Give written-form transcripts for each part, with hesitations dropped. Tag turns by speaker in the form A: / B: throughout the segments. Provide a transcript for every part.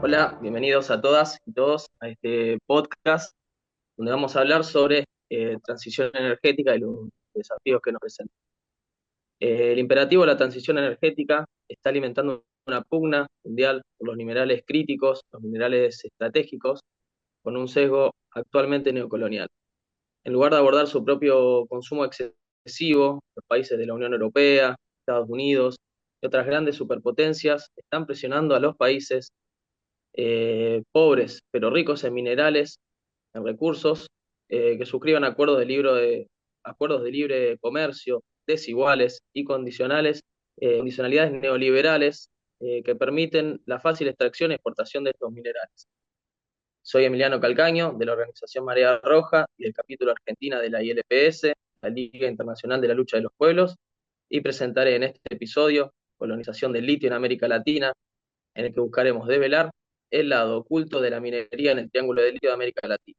A: Hola, bienvenidos a todas y todos a este podcast donde vamos a hablar sobre transición energética y los desafíos que nos presentan. El imperativo de la transición energética está alimentando una pugna mundial por los minerales críticos, los minerales estratégicos, con un sesgo actualmente neocolonial. En lugar de abordar su propio consumo excesivo, los países de la Unión Europea, Estados Unidos y otras grandes superpotencias están presionando a los países pobres pero ricos en minerales, en recursos, que suscriban acuerdos de libre comercio desiguales y condicionalidades neoliberales que permiten la fácil extracción y exportación de estos minerales. Soy Emiliano Calcaño, de la organización Marea Roja y del capítulo Argentina de la ILPS, la Liga Internacional de la Lucha de los Pueblos, y presentaré en este episodio Colonización del litio en América Latina, en el que buscaremos develar el lado oculto de la minería en el Triángulo del Litio de América Latina.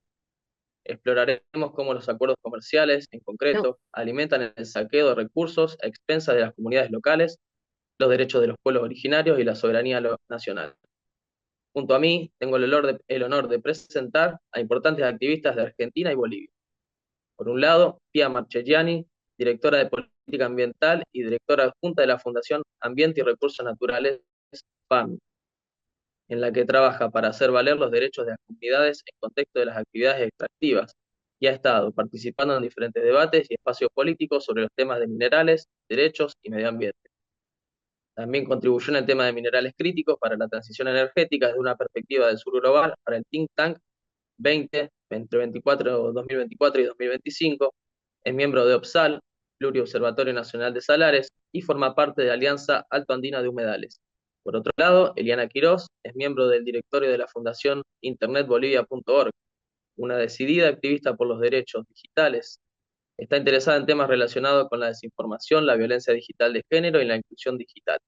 A: Exploraremos cómo los acuerdos comerciales, en
B: No,
A: concreto, alimentan el saqueo de recursos a expensas de las comunidades locales, los derechos de los pueblos originarios y la soberanía nacional. Junto a mí, tengo el honor de presentar a importantes activistas de Argentina y Bolivia. Por un lado, Pia Marchegiani, directora de Política Ambiental y directora adjunta de la Fundación Ambiente y Recursos Naturales, FAM, en la que trabaja para hacer valer los derechos de las comunidades en contexto de las actividades extractivas y ha estado participando en diferentes debates y espacios políticos sobre los temas de minerales, derechos y medio ambiente. También contribuyó en el tema de minerales críticos para la transición energética desde una perspectiva del sur global para el think tank 20, entre 2024 y 2025. Es miembro de OPSAL, Pluriobservatorio Nacional de Salares, y forma parte de la Alianza Alto Andina de Humedales. Por otro lado, Eliana Quirós es miembro del directorio de la Fundación internetbolivia.org, una decidida activista por los derechos digitales. Está interesada en temas relacionados con la desinformación, la violencia digital de género y la inclusión digital.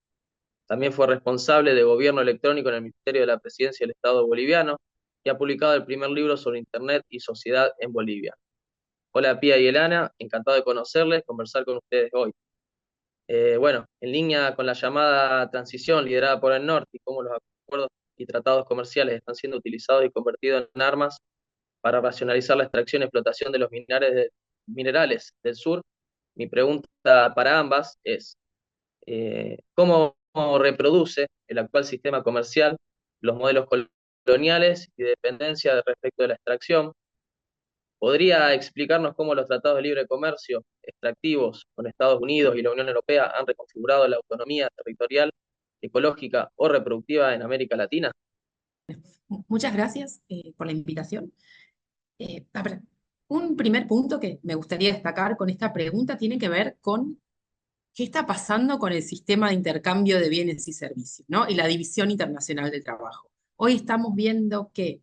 A: También fue responsable de gobierno electrónico en el Ministerio de la Presidencia del Estado boliviano y ha publicado el primer libro sobre Internet y sociedad en Bolivia. Hola Pía y Elana, encantado de conocerles, conversar con ustedes hoy. Bueno, en línea con la llamada transición liderada por el norte y cómo los acuerdos y tratados comerciales están siendo utilizados y convertidos en armas para racionalizar la extracción y explotación de los minerales del sur, mi pregunta para ambas es, ¿cómo reproduce el actual sistema comercial los modelos coloniales y dependencia respecto de la extracción? ¿Podría explicarnos cómo los tratados de libre comercio extractivos con Estados Unidos y la Unión Europea han reconfigurado la autonomía territorial, ecológica o reproductiva en América Latina?
B: muchas gracias por la invitación. A ver, un primer punto que me gustaría destacar con esta pregunta tiene que ver con qué está pasando con el sistema de intercambio de bienes y servicios, ¿no? Y la división internacional del trabajo. Hoy estamos viendo que,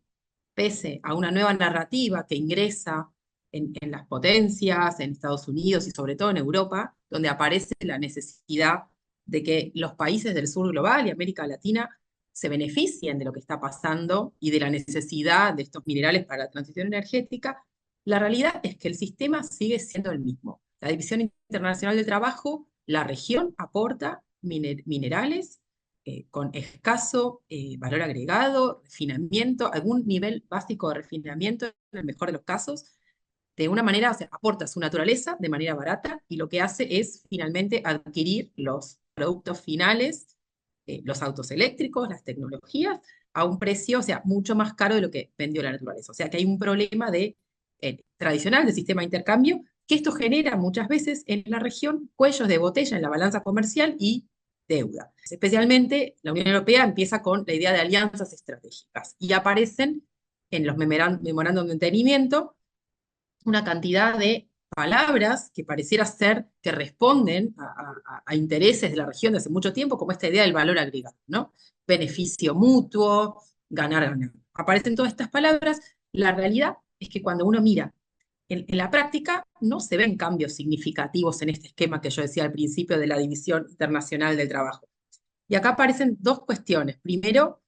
B: pese a una nueva narrativa que ingresa en las potencias, en Estados Unidos y sobre todo en Europa, donde aparece la necesidad de que los países del sur global y América Latina se beneficien de lo que está pasando y de la necesidad de estos minerales para la transición energética, la realidad es que el sistema sigue siendo el mismo. La División Internacional del Trabajo, la región aporta minerales con escaso valor agregado, refinamiento, algún nivel básico de refinamiento en el mejor de los casos, de una manera, o sea, aporta su naturaleza de manera barata y lo que hace es finalmente adquirir los productos finales, los autos eléctricos, las tecnologías, a un precio, o sea, mucho más caro de lo que vendió la naturaleza. O sea, que hay un problema tradicional del sistema de intercambio que esto genera muchas veces en la región cuellos de botella en la balanza comercial y deuda. Especialmente la Unión Europea empieza con la idea de alianzas estratégicas y aparecen en los memorándum de entendimiento una cantidad de palabras que pareciera ser que responden a intereses de la región de hace mucho tiempo, como esta idea del valor agregado, ¿no? Beneficio mutuo, ganar, ganar. Aparecen todas estas palabras. La realidad es que cuando uno mira en la práctica, no se ven cambios significativos en este esquema que yo decía al principio de la División Internacional del Trabajo. Y acá aparecen dos cuestiones. Primero,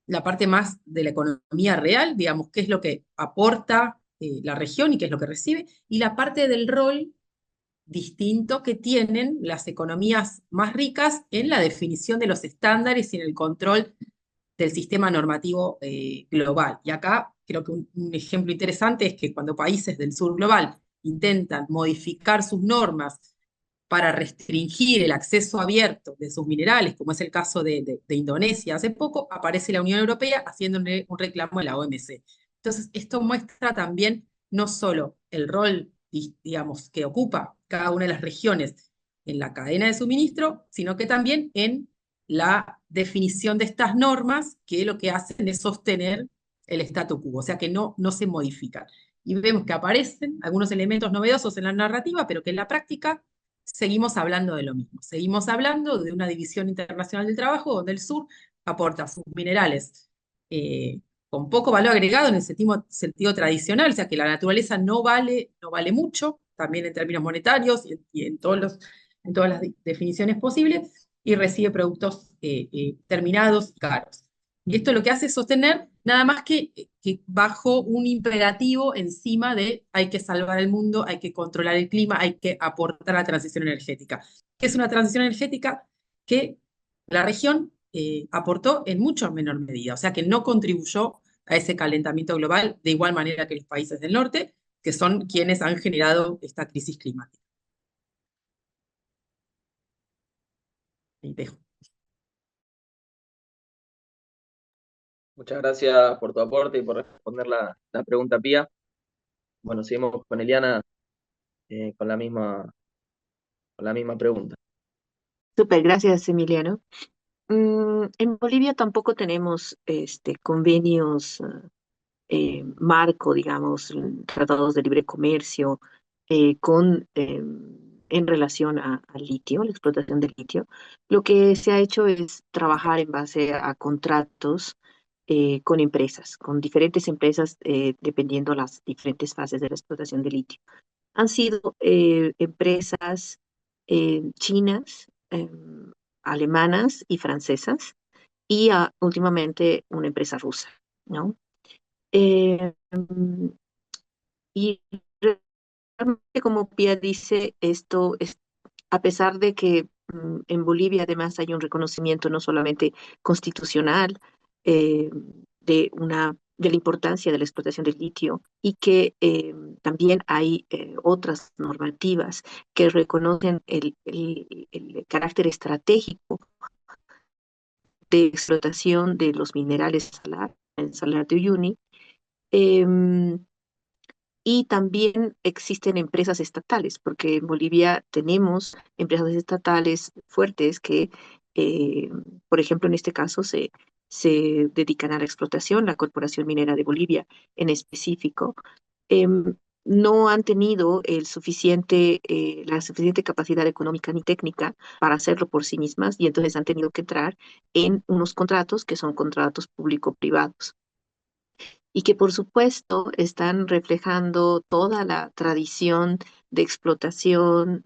B: la parte más de la economía real, digamos, qué es lo que aporta la región y qué es lo que recibe, y la parte del rol distinto que tienen las economías más ricas en la definición de los estándares y en el control del sistema normativo global. Y acá creo que un ejemplo interesante es que cuando países del sur global intentan modificar sus normas para restringir el acceso abierto de sus minerales, como es el caso de Indonesia hace poco, aparece la Unión Europea haciéndole un reclamo a la OMC. Entonces, esto muestra también no solo el rol, digamos, que ocupa cada una de las regiones en la cadena de suministro, sino que también en la definición de estas normas que lo que hacen es sostener el statu quo, o sea que no se modifican. Y vemos que aparecen algunos elementos novedosos en la narrativa, pero que en la práctica seguimos hablando de lo mismo. Seguimos hablando de una división internacional del trabajo donde el sur aporta sus minerales con poco valor agregado en el sentido tradicional, o sea que la naturaleza no vale mucho, también en términos monetarios y en en todas las definiciones posibles, y recibe productos terminados y caros. Y esto lo que hace es sostener nada más que bajo un imperativo encima de hay que salvar el mundo, hay que controlar el clima, hay que aportar a la transición energética. Que es una transición energética que la región aportó en mucho menor medida, o sea que no contribuyó a ese calentamiento global de igual manera que los países del norte, que son quienes han generado esta crisis climática. Y dejo.
A: Muchas gracias por tu aporte y por responder la pregunta, Pía. Bueno, seguimos con Eliana con la misma pregunta.
C: Súper, gracias, Emiliano. En Bolivia tampoco tenemos convenios marco, digamos, tratados de libre comercio en relación al litio, la explotación del litio. Lo que se ha hecho es trabajar en base a contratos con empresas, con diferentes empresas, dependiendo las diferentes fases de la explotación del litio. Han sido empresas chinas, alemanas y francesas, y últimamente una empresa rusa, ¿no? Y realmente, como Pia dice, esto es, a pesar de que en Bolivia además hay un reconocimiento no solamente constitucional eh, de la importancia de la explotación del litio y que también hay otras normativas que reconocen el carácter estratégico de explotación de los minerales en Salar de Uyuni. em, Y también existen empresas estatales, porque en Bolivia tenemos empresas estatales fuertes que, eh, por ejemplo, en este caso se dedican a la explotación, la Corporación Minera de Bolivia en específico. em, no han tenido la suficiente capacidad económica ni técnica para hacerlo por sí mismas y entonces han tenido que entrar en unos contratos que son contratos público-privados y que por supuesto están reflejando toda la tradición de explotación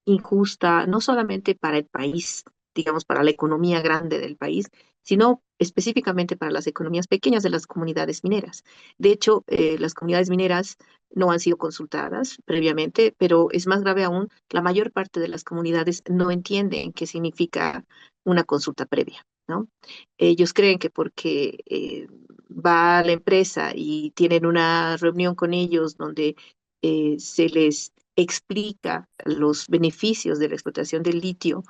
C: injusta, no solamente para el país, digamos, para la economía grande del país, sino específicamente para las economías pequeñas de las comunidades mineras. De hecho, las comunidades mineras no han sido consultadas previamente, pero es más grave aún, la mayor parte de las comunidades no entienden qué significa una consulta previa, ¿no? Ellos creen que porque va a la empresa y tienen una reunión con ellos donde se les explica los beneficios de la explotación del litio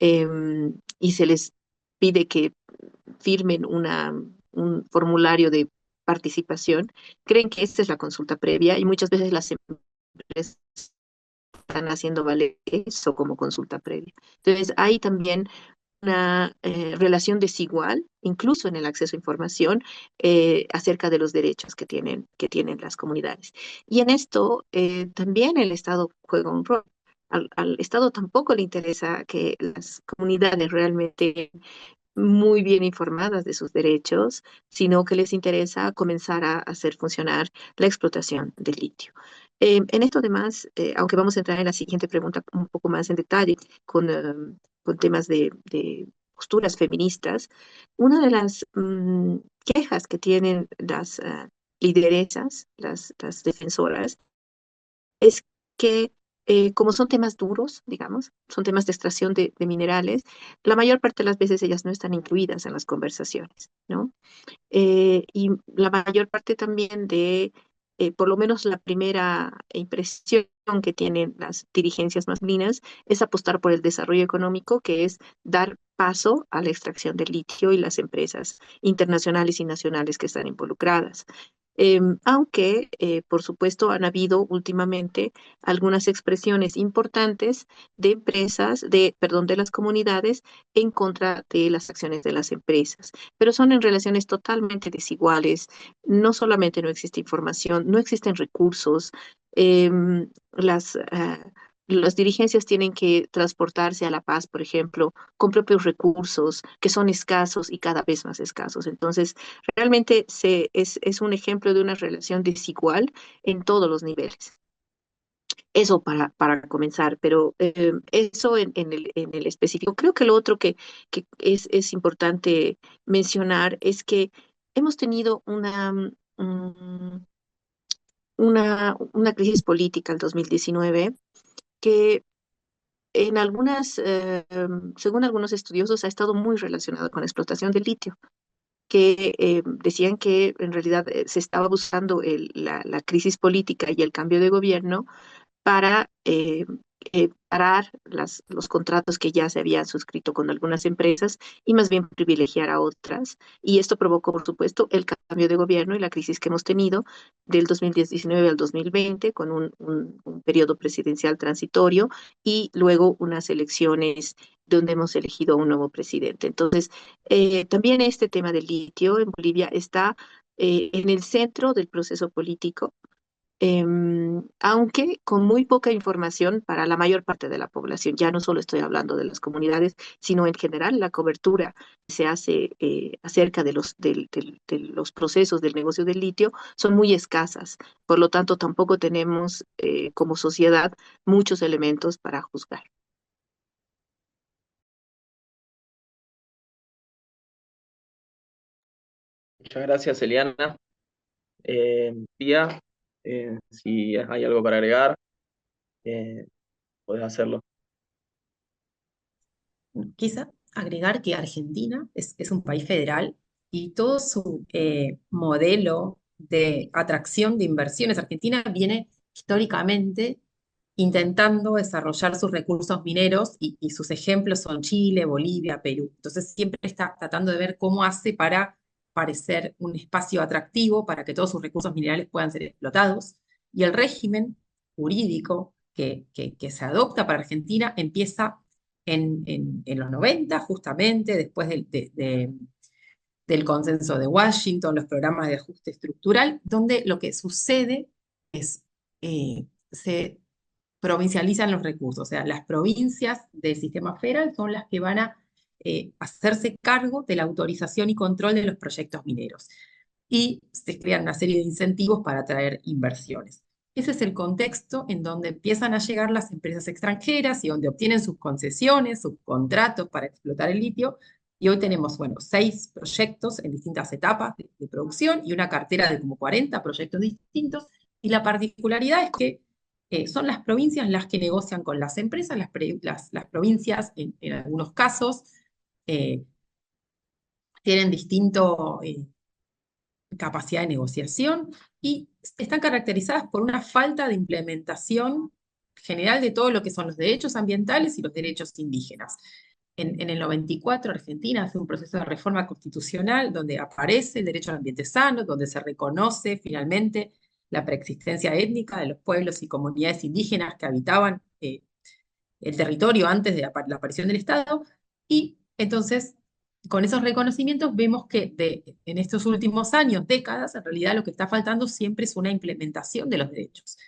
C: y se les pide que firmen un formulario de participación, creen que esta es la consulta previa y muchas veces las empresas están haciendo valer eso como consulta previa. Entonces, hay también una relación desigual, incluso en el acceso a información, acerca de los derechos que tienen las comunidades. Y en esto también el Estado juega un rol. Al Estado tampoco le interesa que las comunidades realmente muy bien informadas de sus derechos, sino que les interesa comenzar a hacer funcionar la explotación del litio. En esto además, aunque vamos a entrar en la siguiente pregunta un poco más en detalle con temas de posturas feministas, una de las quejas que tienen las lideresas, las defensoras, es que Como son temas duros, digamos, son temas de extracción de minerales, la mayor parte de las veces ellas no están incluidas en las conversaciones, ¿no? Y la mayor parte también de, por lo menos la primera impresión que tienen las dirigencias masculinas es apostar por el desarrollo económico, que es dar paso a la extracción del litio y las empresas internacionales y nacionales que están involucradas. Aunque, por supuesto, han habido últimamente algunas expresiones importantes de empresas, perdón, de las comunidades en contra de las acciones de las empresas, pero son en relaciones totalmente desiguales. No solamente no existe información, no existen recursos. Las dirigencias tienen que transportarse a La Paz, por ejemplo, con propios recursos que son escasos y cada vez más escasos. Entonces, realmente es un ejemplo de una relación desigual en todos los niveles. Eso para comenzar, pero eso en el específico. Creo que lo otro que es importante mencionar es que hemos tenido una crisis política en 2019 que según algunos estudiosos, ha estado muy relacionada con la explotación del litio, que decían que en realidad se estaba buscando la crisis política y el cambio de gobierno para parar los contratos que ya se habían suscrito con algunas empresas y más bien privilegiar a otras. Y esto provocó, por supuesto, el cambio de gobierno y la crisis que hemos tenido del 2019 al 2020, con un periodo presidencial transitorio y luego unas elecciones donde hemos elegido a un nuevo presidente. Entonces, también este tema del litio en Bolivia está en el centro del proceso político, aunque con muy poca información para la mayor parte de la población. Ya no solo estoy hablando de las comunidades, sino en general la cobertura que se hace acerca de los procesos del negocio del litio son muy escasas. Por lo tanto, tampoco tenemos como sociedad muchos elementos para juzgar.
A: Muchas gracias, Eliana. Tía, si hay algo para agregar, puedes hacerlo.
B: Quizá agregar que Argentina es un país federal y todo su modelo de atracción de inversiones. Argentina viene históricamente intentando desarrollar sus recursos mineros y sus ejemplos son Chile, Bolivia, Perú. Entonces siempre está tratando de ver cómo hace para parecer un espacio atractivo para que todos sus recursos minerales puedan ser explotados. Y el régimen jurídico que se adopta para Argentina empieza en los 90, justamente después del consenso de Washington, los programas de ajuste estructural, donde lo que sucede es se provincializan los recursos, o sea, las provincias del sistema federal son las que van a hacerse cargo de la autorización y control de los proyectos mineros. Y se crean una serie de incentivos para atraer inversiones. Ese es el contexto en donde empiezan a llegar las empresas extranjeras y donde obtienen sus concesiones, sus contratos para explotar el litio. Y hoy tenemos, bueno, 6 proyectos en distintas etapas de producción y una cartera de como 40 proyectos distintos. Y la particularidad es que son las provincias las que negocian con las empresas, las provincias en algunos casos eh, tienen distinto capacidad de negociación y están caracterizadas por una falta de implementación general de todo lo que son los derechos ambientales y los derechos indígenas. En el 94 Argentina hace un proceso de reforma constitucional donde aparece el derecho al ambiente sano, donde se reconoce finalmente la preexistencia étnica de los pueblos y comunidades indígenas que habitaban el territorio antes de la aparición del Estado. Y entonces, con esos reconocimientos, vemos que en estos últimos años, décadas, en realidad lo que está faltando siempre es una implementación de los derechos.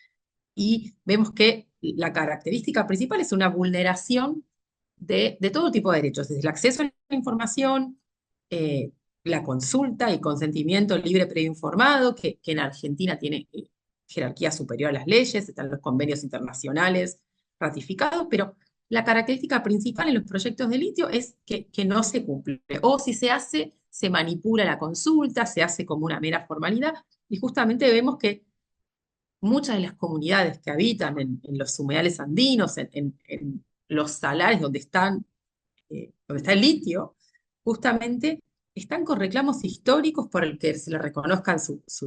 B: Y vemos que la característica principal es una vulneración de todo tipo de derechos, desde el acceso a la información, eh, la consulta y consentimiento libre previo informado, que en Argentina tiene jerarquía superior a las leyes, están los convenios internacionales ratificados, pero la característica principal en los proyectos de litio es que no se cumple, o si se hace, se manipula la consulta, se hace como una mera formalidad, y justamente vemos que muchas de las comunidades que habitan en los humedales andinos, en los salares donde está el litio, justamente están con reclamos históricos por el que se le reconozcan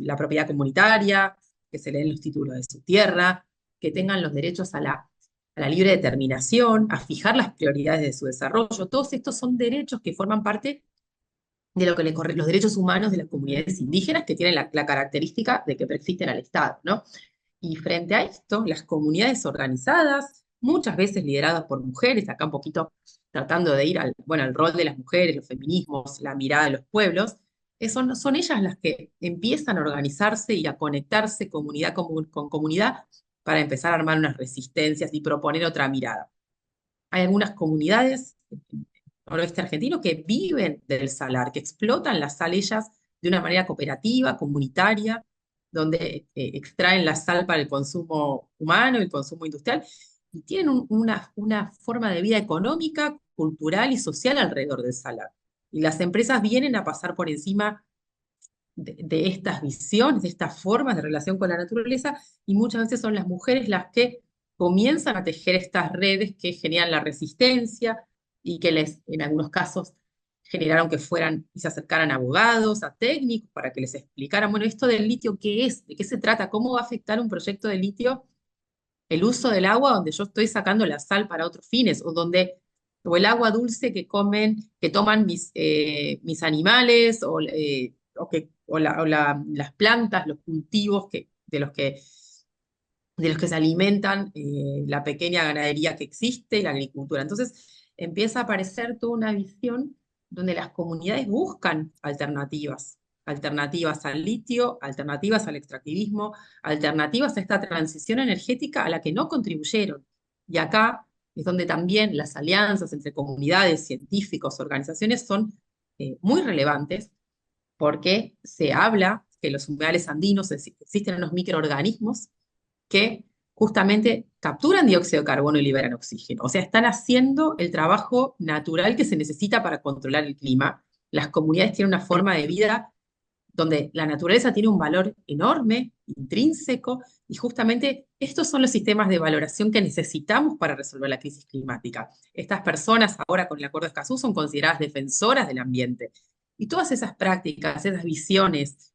B: la propiedad comunitaria, que se le den los títulos de su tierra, que tengan los derechos a la libre determinación, a fijar las prioridades de su desarrollo. Todos estos son derechos que forman parte de lo que los derechos humanos de las comunidades indígenas, que tienen la característica de que preexisten al Estado, ¿no? Y frente a esto, las comunidades organizadas, muchas veces lideradas por mujeres, acá un poquito tratando de ir al rol de las mujeres, los feminismos, la mirada de los pueblos, son ellas las que empiezan a organizarse y a conectarse comunidad con comunidad para empezar a armar unas resistencias y proponer otra mirada. Hay algunas comunidades en el noroeste argentino que viven del salar, que explotan la sal ellas de una manera cooperativa, comunitaria, donde extraen la sal para el consumo humano, el consumo industrial, y tienen una forma de vida económica, cultural y social alrededor del salar. Y las empresas vienen a pasar por encima de estas visiones, de estas formas de relación con la naturaleza, y muchas veces son las mujeres las que comienzan a tejer estas redes que generan la resistencia y que en algunos casos, generaron que fueran y se acercaran a abogados, a técnicos, para que les explicaran, bueno, esto del litio, ¿qué es? ¿De qué se trata? ¿Cómo va a afectar un proyecto de litio el uso del agua donde yo estoy sacando la sal para otros fines, o el agua dulce que toman mis animales, o las plantas, los cultivos de los que se alimentan la pequeña ganadería que existe y la agricultura? Entonces empieza a aparecer toda una visión donde las comunidades buscan alternativas, alternativas al litio, alternativas al extractivismo, alternativas a esta transición energética a la que no contribuyeron. Y acá es donde también las alianzas entre comunidades, científicos, organizaciones son muy relevantes, porque se habla que en los humedales andinos existen unos microorganismos que justamente capturan dióxido de carbono y liberan oxígeno. O sea, están haciendo el trabajo natural que se necesita para controlar el clima. Las comunidades tienen una forma de vida donde la naturaleza tiene un valor enorme, intrínseco, y justamente estos son los sistemas de valoración que necesitamos para resolver la crisis climática. Estas personas ahora con el Acuerdo de Escazú son consideradas defensoras del ambiente. Y todas esas prácticas, esas visiones,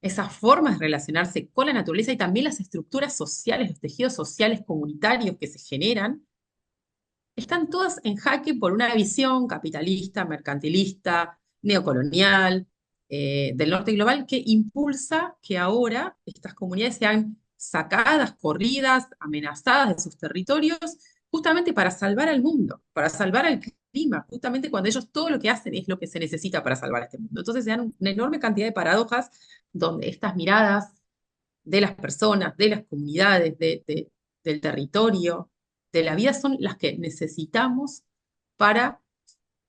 B: esas formas de relacionarse con la naturaleza y también las estructuras sociales, los tejidos sociales comunitarios que se generan, están todas en jaque por una visión capitalista, mercantilista, neocolonial, del norte global, que impulsa que ahora estas comunidades sean sacadas, corridas, amenazadas de sus territorios, justamente para salvar al mundo, para salvar al clima, justamente cuando ellos todo lo que hacen es lo que se necesita para salvar este mundo. Entonces se dan una enorme cantidad de paradojas donde estas miradas de las personas, de las comunidades, del territorio, de la vida, son las que necesitamos para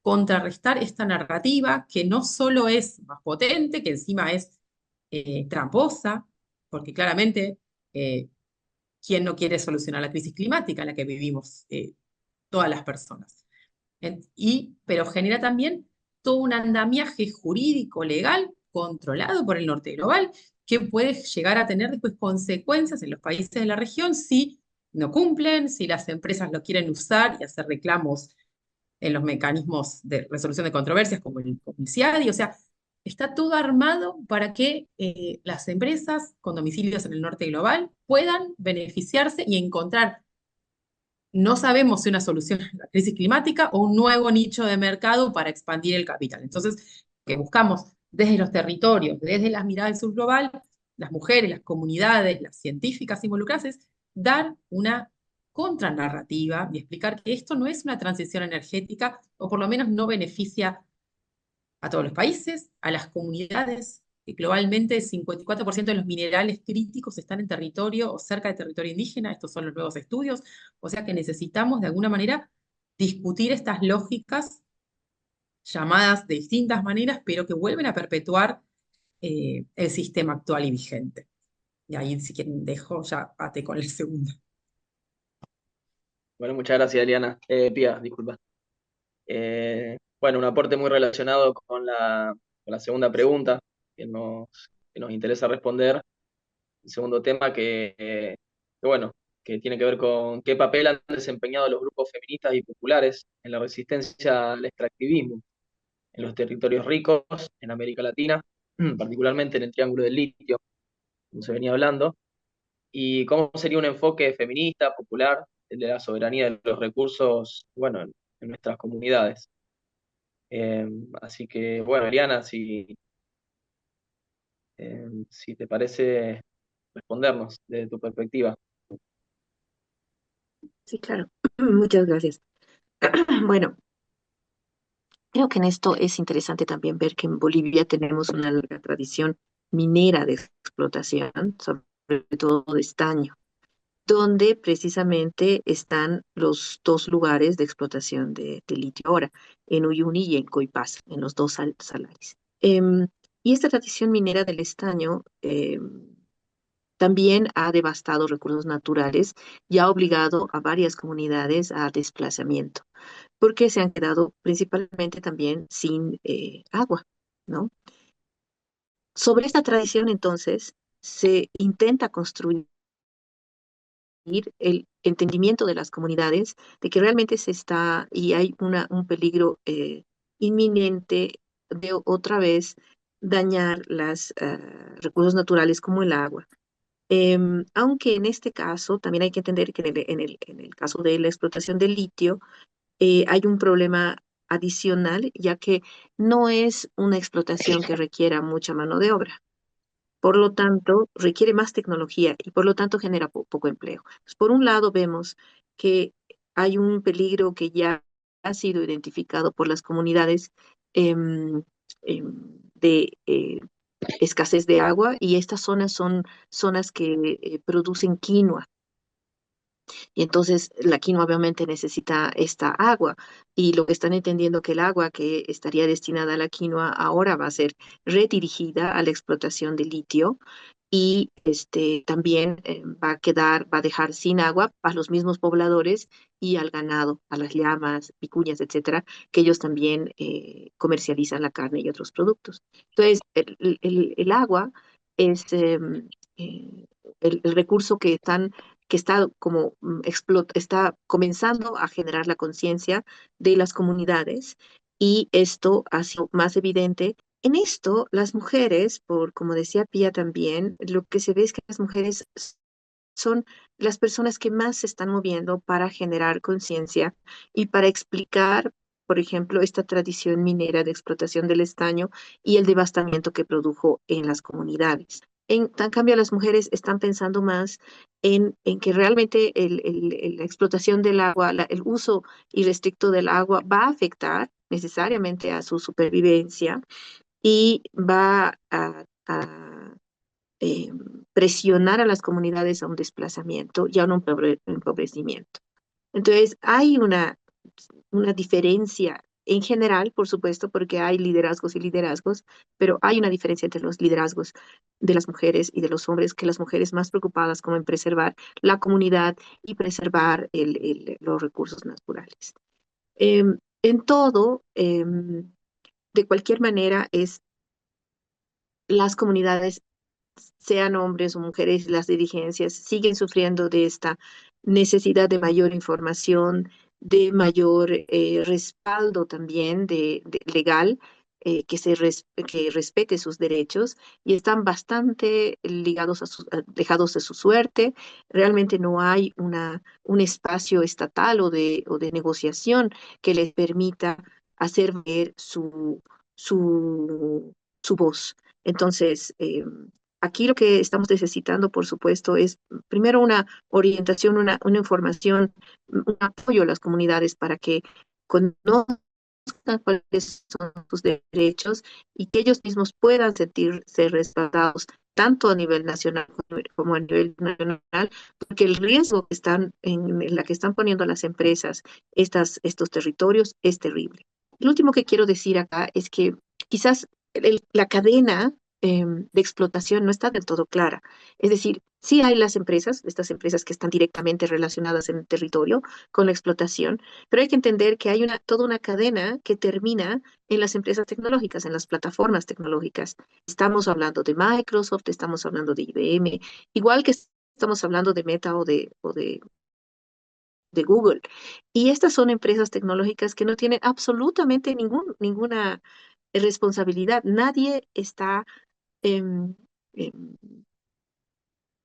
B: contrarrestar esta narrativa que no solo es más potente, que encima es tramposa, porque claramente, ¿quién no quiere solucionar la crisis climática en la que vivimos todas las personas? Pero genera también todo un andamiaje jurídico, legal, controlado por el norte global, que puede llegar a tener después consecuencias en los países de la región si no cumplen, si las empresas lo quieren usar y hacer reclamos en los mecanismos de resolución de controversias como el CIADI. O sea, está todo armado para que las empresas con domicilios en el norte global puedan beneficiarse y encontrar, no sabemos si una solución a la crisis climática o un nuevo nicho de mercado para expandir el capital. Entonces, que buscamos desde los territorios, desde las miradas del sur global, las mujeres, las comunidades, las científicas involucradas, es dar una contranarrativa y explicar que esto no es una transición energética, o por lo menos no beneficia a todos los países, a las comunidades. Que globalmente el 54% de los minerales críticos están en territorio o cerca de territorio indígena. Estos son los nuevos estudios. O sea que necesitamos de alguna manera discutir estas lógicas llamadas de distintas maneras, pero que vuelven a perpetuar el sistema actual y vigente. Y ahí, si quieren, dejo ya pate con el segundo.
A: Bueno, muchas gracias, Eliana. Pía, disculpa. Bueno, un aporte muy relacionado con la segunda pregunta que nos interesa responder. El segundo tema bueno, que tiene que ver con qué papel han desempeñado los grupos feministas y populares en la resistencia al extractivismo en los territorios ricos en América Latina, particularmente en el Triángulo del Litio, como se venía hablando, y cómo sería un enfoque feminista, popular, el de la soberanía de los recursos, bueno, en nuestras comunidades. Así que, bueno, Eliana, si te parece respondernos desde tu perspectiva.
C: Sí, claro. Muchas gracias. Bueno, creo que en esto es interesante también ver que en Bolivia tenemos una larga tradición minera de explotación, sobre todo de estaño, donde precisamente están los dos lugares de explotación de litio ahora, en Uyuni y en Coipasa, en los dos salares. Y esta tradición minera del estaño también ha devastado recursos naturales y ha obligado a varias comunidades a desplazamiento, porque se han quedado principalmente también sin agua, ¿no? Sobre esta tradición, entonces, se intenta construir el entendimiento de las comunidades de que realmente se está y hay un peligro inminente de otra vez dañar los recursos naturales como el agua. Aunque en este caso también hay que entender que en el caso de la explotación del litio hay un problema adicional, ya que no es una explotación que requiera mucha mano de obra. Por lo tanto, requiere más tecnología y por lo tanto genera poco empleo. Pues, por un lado, vemos que hay un peligro que ya ha sido identificado por las comunidades em, de escasez de agua y estas zonas son zonas que producen quinoa. Y entonces la quinoa obviamente necesita esta agua y lo que están entendiendo que el agua que estaría destinada a la quinoa ahora va a ser redirigida a la explotación de litio y también va a dejar sin agua a los mismos pobladores y al ganado, a las llamas, vicuñas, etcétera, que ellos también comercializan la carne y otros productos. Entonces, el agua es el recurso que está como está comenzando a generar la conciencia de las comunidades y esto ha sido más evidente. En esto, las mujeres, como decía Pía también, lo que se ve es que las mujeres son las personas que más se están moviendo para generar conciencia y para explicar, por ejemplo, esta tradición minera de explotación del estaño y el devastamiento que produjo en las comunidades. En cambio, las mujeres están pensando más en que realmente la explotación del agua, el uso irrestricto del agua va a afectar necesariamente a su supervivencia y va a eh, presionar a las comunidades a un desplazamiento y a un empobrecimiento. Entonces, hay una diferencia en general, por supuesto, porque hay liderazgos y liderazgos, pero hay una diferencia entre los liderazgos de las mujeres y de los hombres, que las mujeres más preocupadas como en preservar la comunidad y preservar los recursos naturales. En todo, de cualquier manera, las comunidades sean hombres o mujeres, las dirigencias siguen sufriendo de esta necesidad de mayor información, de mayor respaldo también legal, que respete sus derechos y están bastante dejados de su suerte. Realmente no hay un espacio estatal o de negociación que les permita hacer ver su voz. Entonces, aquí lo que estamos necesitando, por supuesto, es primero una orientación, una información, un apoyo a las comunidades para que conozcan cuáles son sus derechos y que ellos mismos puedan sentirse respaldados tanto a nivel nacional como a nivel nacional, porque el riesgo en la que están poniendo las empresas estos territorios es terrible. Lo último que quiero decir acá es que quizás la cadena de explotación no está del todo clara. Es decir, Sí hay las empresas, estas empresas que están directamente relacionadas en el territorio con la explotación, pero hay que entender que hay toda una cadena que termina en las empresas tecnológicas, en las plataformas tecnológicas. Estamos hablando de Microsoft, estamos hablando de IBM, igual que estamos hablando de Meta o de Google. Y estas son empresas tecnológicas que no tienen absolutamente ninguna responsabilidad. Nadie está em, em,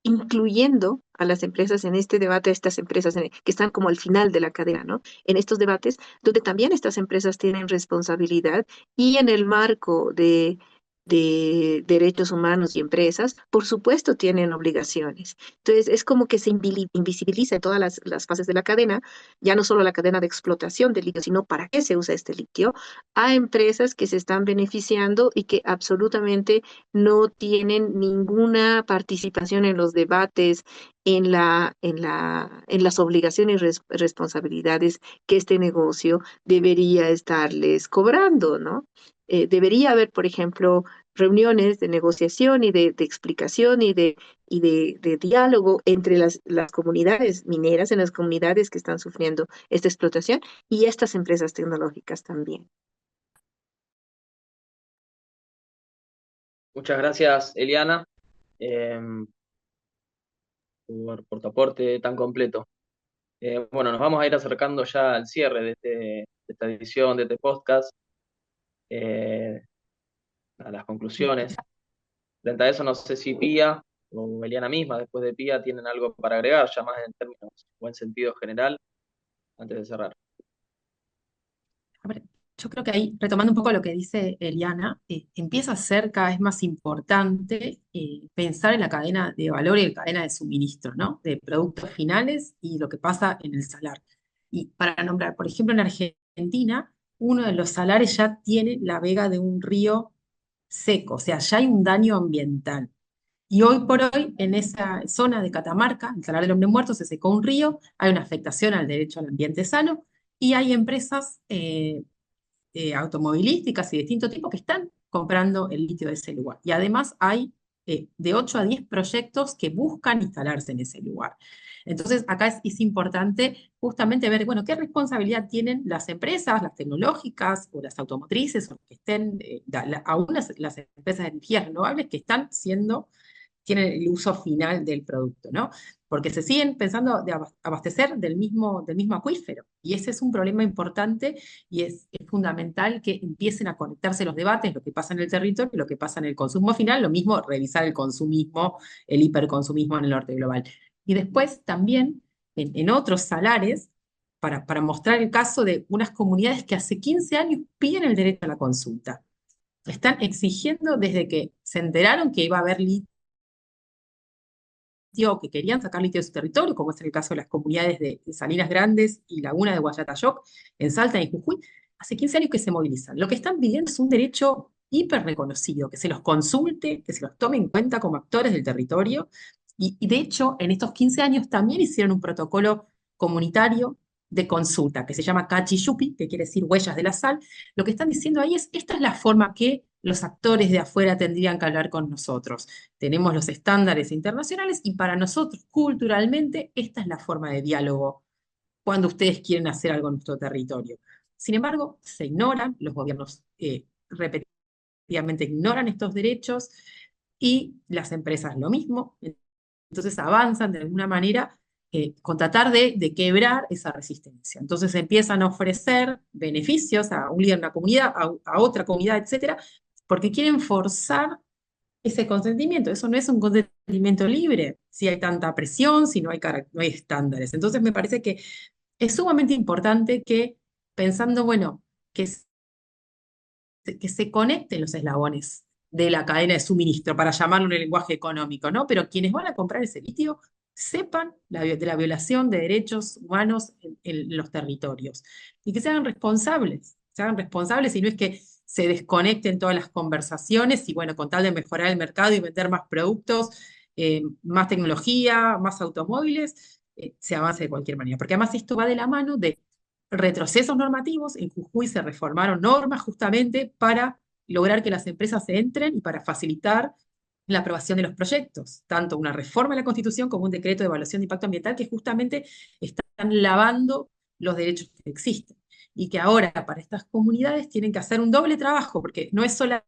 C: incluyendo a las empresas en este debate, a estas empresas que están como al final de la cadena, ¿no? En estos debates, donde también estas empresas tienen responsabilidad y en el marco de derechos humanos y empresas, por supuesto, tienen obligaciones. Entonces, es como que se invisibiliza en todas las fases de la cadena, ya no solo la cadena de explotación del litio, sino para qué se usa este litio, a empresas que se están beneficiando y que absolutamente no tienen ninguna participación en los debates, en las obligaciones y responsabilidades que este negocio debería estarles cobrando, ¿no? Debería haber, por ejemplo, reuniones de negociación y de explicación y de diálogo entre las comunidades mineras, en las comunidades que están sufriendo esta explotación y estas empresas tecnológicas también.
A: Muchas gracias, Eliana, eh, por tu aporte tan completo. Bueno, nos vamos a ir acercando ya al cierre de esta edición, de este podcast, eh, a las conclusiones. Frente a eso, no sé si Pía o Eliana misma, después de Pía, tienen algo para agregar, ya más en términos o en sentido general, antes de cerrar.
B: A ver, yo creo que ahí, retomando un poco lo que dice Eliana, empieza a ser cada vez más importante pensar en la cadena de valor y la cadena de suministro, ¿no? De productos finales y lo que pasa en el salar. Y para nombrar, por ejemplo, en Argentina, uno de los salares ya tiene la vega de un río seco, o sea, ya hay un daño ambiental. Y hoy por hoy, en esa zona de Catamarca, el Salar del Hombre Muerto, se secó un río, hay una afectación al derecho al ambiente sano y hay empresas automovilísticas y de distinto tipo que están comprando el litio de ese lugar. Y además hay de 8 a 10 proyectos que buscan instalarse en ese lugar. Entonces, acá es importante justamente ver, bueno, qué responsabilidad tienen las empresas, las tecnológicas o las automotrices, o que estén, aún las empresas de energías renovables que están siendo tienen el uso final del producto, ¿no? Porque se siguen pensando de abastecer del mismo acuífero. Y ese es un problema importante y es fundamental que empiecen a conectarse los debates, lo que pasa en el territorio y lo que pasa en el consumo final, lo mismo revisar el consumismo, el hiperconsumismo en el norte global. Y después también en otros salares, para mostrar el caso de unas comunidades que hace 15 años piden el derecho a la consulta. Están exigiendo desde que se enteraron que iba a haber que querían sacar litio de su territorio, como es el caso de las comunidades de Salinas Grandes y Laguna de Guayatayoc, en Salta y Jujuy, hace 15 años que se movilizan. Lo que están pidiendo es un derecho hiper reconocido, que se los consulte, que se los tome en cuenta como actores del territorio. Y de hecho, en estos 15 años también hicieron un protocolo comunitario de consulta, que se llama Cachiyupi, que quiere decir huellas de la sal. Lo que están diciendo ahí es, esta es la forma que los actores de afuera tendrían que hablar con nosotros. Tenemos los estándares internacionales y para nosotros, culturalmente, esta es la forma de diálogo cuando ustedes quieren hacer algo en nuestro territorio. Sin embargo, se ignoran, los gobiernos repetidamente ignoran estos derechos y las empresas lo mismo. Entonces avanzan de alguna manera con tratar de quebrar esa resistencia. Entonces empiezan a ofrecer beneficios a un líder de una comunidad, a otra comunidad, etcétera, porque quieren forzar ese consentimiento. Eso no es un consentimiento libre, si hay tanta presión, si no hay estándares. Entonces me parece que es sumamente importante que pensando, bueno, que se conecten los eslabones de la cadena de suministro, para llamarlo en el lenguaje económico, ¿no? Pero quienes van a comprar ese litio sepan de la violación de derechos humanos en los territorios y que se hagan responsables y no es que se desconecten todas las conversaciones y bueno, con tal de mejorar el mercado y vender más productos, más tecnología, más automóviles, se avance de cualquier manera. Porque además esto va de la mano de retrocesos normativos. En Jujuy se reformaron normas justamente para lograr que las empresas entren y para facilitar la aprobación de los proyectos, tanto una reforma de la Constitución como un decreto de evaluación de impacto ambiental que justamente están lavando los derechos que existen. Y que ahora para estas comunidades tienen que hacer un doble trabajo, porque no es solamente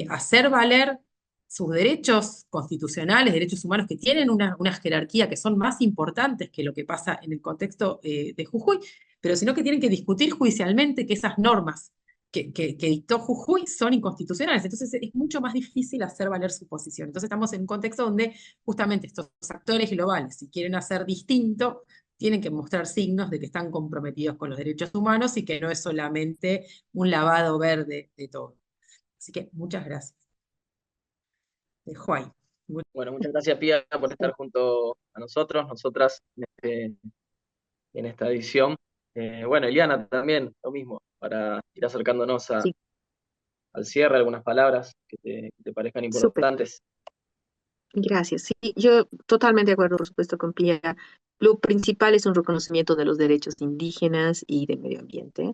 B: hacer valer sus derechos constitucionales, derechos humanos que tienen una jerarquía que son más importantes que lo que pasa en el contexto de Jujuy, pero sino que tienen que discutir judicialmente que esas normas que dictó Jujuy son inconstitucionales. Entonces es mucho más difícil hacer valer su posición. Entonces estamos en un contexto donde justamente estos actores globales, si quieren hacer distinto, tienen que mostrar signos de que están comprometidos con los derechos humanos y que no es solamente un lavado verde de todo. Así que muchas gracias. Dejo ahí.
A: Bueno, muchas gracias, Pía, por estar junto a nosotros, nosotras, en esta edición. Bueno, Eliana, también lo mismo, para ir acercándonos
C: Sí,
A: al cierre, algunas palabras que te parezcan
C: súper.
A: importantes.
C: Gracias. Sí, yo totalmente de acuerdo, por supuesto, con Pia. Lo principal es un reconocimiento de los derechos indígenas y del medio ambiente.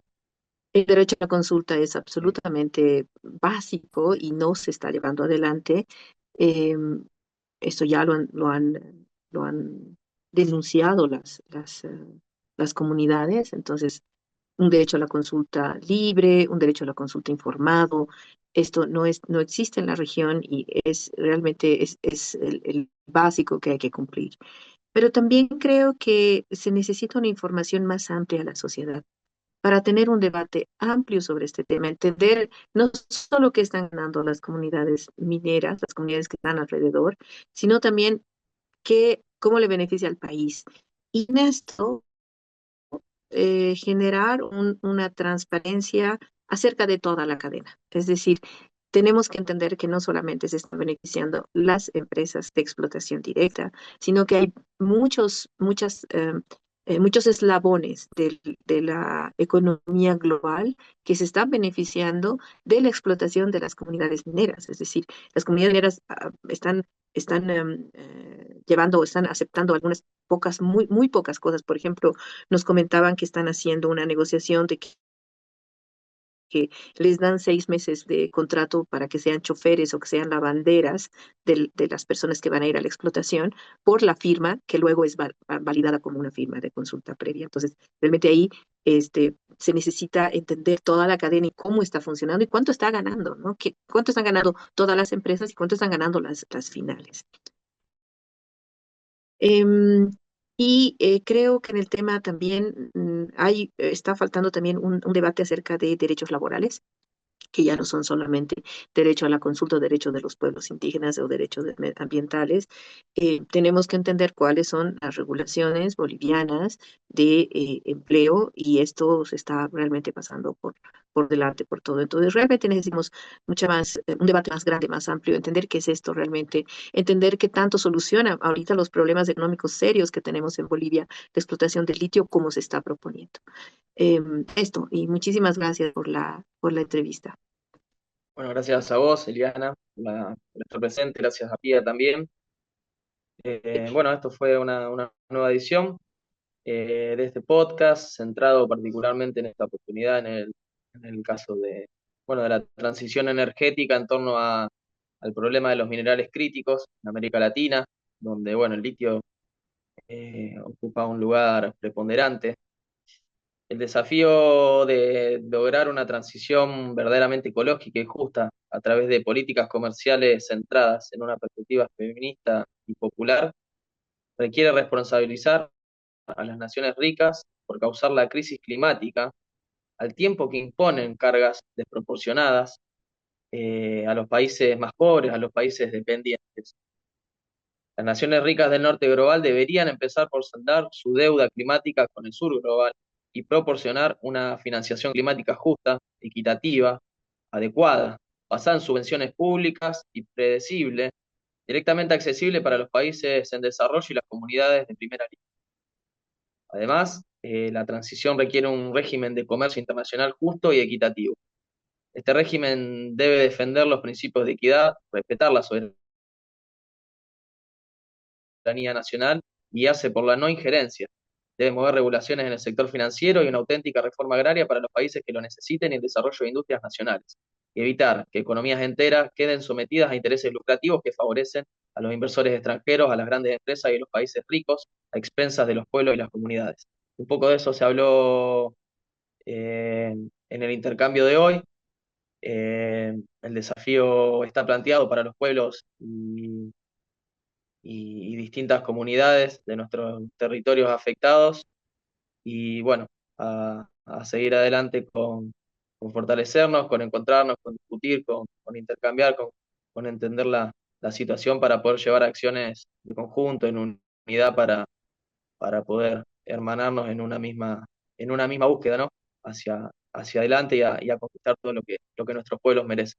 C: El derecho a la consulta es absolutamente básico y no se está llevando adelante. Eh, Esto ya lo han denunciado las comunidades. Entonces, un derecho a la consulta libre, un derecho a la consulta informado. Esto no existe en la región y es realmente es el básico que hay que cumplir. Pero también creo que se necesita una información más amplia a la sociedad para tener un debate amplio sobre este tema, entender no solo qué están ganando las comunidades mineras, las comunidades que están alrededor, sino también cómo le beneficia al país. Y en esto, generar una transparencia acerca de toda la cadena. Es decir, tenemos que entender que no solamente se están beneficiando las empresas de explotación directa, sino que hay muchos eslabones de la economía global que se están beneficiando de la explotación de las comunidades mineras. Es decir, las comunidades mineras están llevando o están aceptando algunas pocas, muy pocas cosas. Por ejemplo, nos comentaban que están haciendo una negociación de que les dan 6 meses de contrato para que sean choferes o que sean lavanderas de las personas que van a ir a la explotación por la firma que luego es validada como una firma de consulta previa. Entonces, realmente ahí se necesita entender toda la cadena y cómo está funcionando y cuánto está ganando, ¿no? Cuánto están ganando todas las empresas y cuánto están ganando las finales. Em, Creo que en el tema también está faltando también un debate acerca de derechos laborales que ya no son solamente derecho a la consulta o derecho de los pueblos indígenas o derechos ambientales. Tenemos que entender cuáles son las regulaciones bolivianas de empleo y esto se está realmente pasando por delante, por todo. Entonces, realmente necesitamos un debate más grande, más amplio, entender qué es esto realmente, entender qué tanto soluciona ahorita los problemas económicos serios que tenemos en Bolivia de explotación del litio, como se está proponiendo. Esto, y muchísimas gracias por la entrevista.
A: Bueno, gracias a vos, Eliana, por estar presente, gracias a Pía también. Bueno, esto fue una nueva edición de este podcast, centrado particularmente en esta oportunidad, en el caso bueno, de la transición energética en torno al problema de los minerales críticos en América Latina, donde, bueno, el litio ocupa un lugar preponderante. El desafío de lograr una transición verdaderamente ecológica y justa a través de políticas comerciales centradas en una perspectiva feminista y popular requiere responsabilizar a las naciones ricas por causar la crisis climática, al tiempo que imponen cargas desproporcionadas a los países más pobres, a los países dependientes. Las naciones ricas del norte global deberían empezar por saldar su deuda climática con el sur global y proporcionar una financiación climática justa, equitativa, adecuada, basada en subvenciones públicas y predecible, directamente accesible para los países en desarrollo y las comunidades de primera línea. Además, la transición requiere un régimen de comercio internacional justo y equitativo. Este régimen debe defender los principios de equidad, respetar la soberanía nacional y guiarse por la no injerencia. Debe mover regulaciones en el sector financiero y una auténtica reforma agraria para los países que lo necesiten y el desarrollo de industrias nacionales. y evitar que economías enteras queden sometidas a intereses lucrativos que favorecen a los inversores extranjeros, a las grandes empresas y a los países ricos, a expensas de los pueblos y las comunidades. Un poco de eso se habló en el intercambio de hoy. El desafío está planteado para los pueblos y distintas comunidades de nuestros territorios afectados y bueno, a seguir adelante con fortalecernos, con encontrarnos, con discutir, con intercambiar, con entender la situación para poder llevar acciones de conjunto, en unidad para poder hermanarnos en una misma búsqueda, ¿no? Hacia adelante y a conquistar todo lo que nuestros pueblos merecen.